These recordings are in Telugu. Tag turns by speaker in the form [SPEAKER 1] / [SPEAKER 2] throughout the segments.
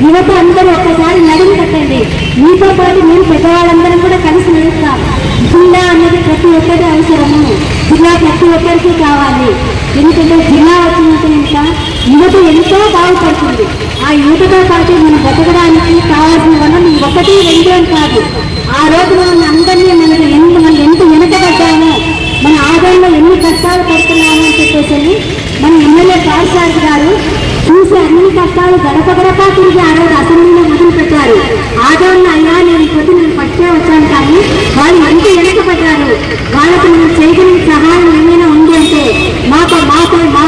[SPEAKER 1] యువత అందరూ ఒక్కసారి నడుము కట్టండి. మీతో పాటు మేము పెద్దవాళ్ళందరం కూడా కలిసి నడుస్తాం. జిల్లా అన్నది ప్రతి ఒక్కరి అవసరము. జిల్లా ప్రతి ఒక్కరికి కావాలి. ఎందుకంటే జిల్లా వచ్చినంత ఇంకా యువత ఎంతో బాగుపడుతుంది. ఆ యువతతో పాటు మనం బతకడానికి కావాల్సిన వనరు ఒకటి రెండు అని కాదు. ఆ రోజు మన అందరినీ మనం ఎంత వెనకబడ్డామో, మన ఆదాయంలో ఎన్ని కష్టాలు పడుతున్నామో అని చెప్పేసి మన ఎమ్మెల్యే పార్సారథి గారు చూసి అన్ని కష్టాలు గడప తిరిగి ఆ రోజు అసెంబ్లీలో మొదలు పెట్టారు. ఆదరణ అయ్యా నేను పట్టే వచ్చాను, కానీ వాళ్ళు ఎంత వెనకబడ్డారు. వాళ్ళకు మనం చేయగలిగిన సహాయం ఏమైనా ఉంది అంటే మా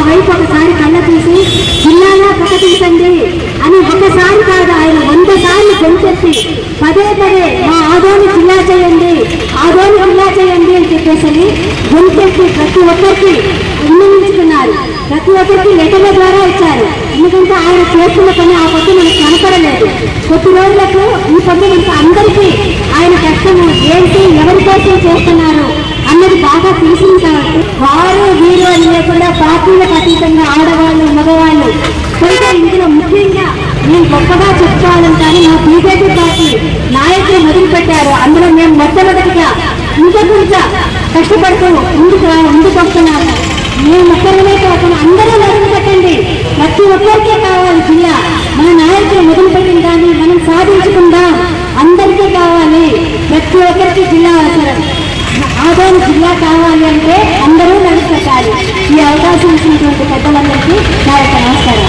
[SPEAKER 1] వైపు ఒకసారి కళ్ళ చూసి జిల్లాలో ప్రకటించండి అని ఒకసారి కాదు, ఆయన 100 సార్లు గొంతెత్తి పదే మా ఆదోని జిల్లా చేయండి అని చెప్పేసి గొంతెత్తి ప్రతి ఒక్కరికి విన్నవించుకున్నారు. ప్రతి ఒక్కరికి లెటర్ల ద్వారా ఇచ్చారు. ఎందుకంటే ఆయన చేస్తున్న పని ఆ పొద్దు మనకు కనపడలేదు. కొద్ది రోజులకు ఈ పొద్దు మనకు అందరికీ ఆయన కష్టము ఏంటి, ఎవరి కోసం చేస్తున్నారు అన్నది బాగా తెలిసింది. కాబట్టి వారు వీరు అని లేకుండా పార్టీలకు అతీతంగా ఆడవాళ్ళు మగవాళ్ళు కొంచెం ఇందులో ముఖ్యంగా నేను గొప్పగా చెప్పుకోవాలంటాను. మా బీజేపీ పార్టీ నాయకులు మొదలుపెట్టారు. అందులో మేము మొట్టమొదటిగా ఇంకొంచెం కష్టపడుతూ ముందుకు వస్తున్నాము. మేము ఒక్కరినే కాకుండా అందరూ మొదలు పెట్టండి. ప్రతి ఒక్కరికే కావాలి జిల్లా. మన నాయకులు మొదలుపెట్టిన దాన్ని మనం సాధించుకుందాం. అందరికీ కావాలి. ప్రతి ఒక్కరికి జిల్లా అవసరం. ఆదోని జిల్లా కావాలి అంటే అందరూ నడుచుకోవాలి. ఈ అవకాశం ఇచ్చినటువంటి పెద్దలందరికీ నా యొక్క నమస్కారం.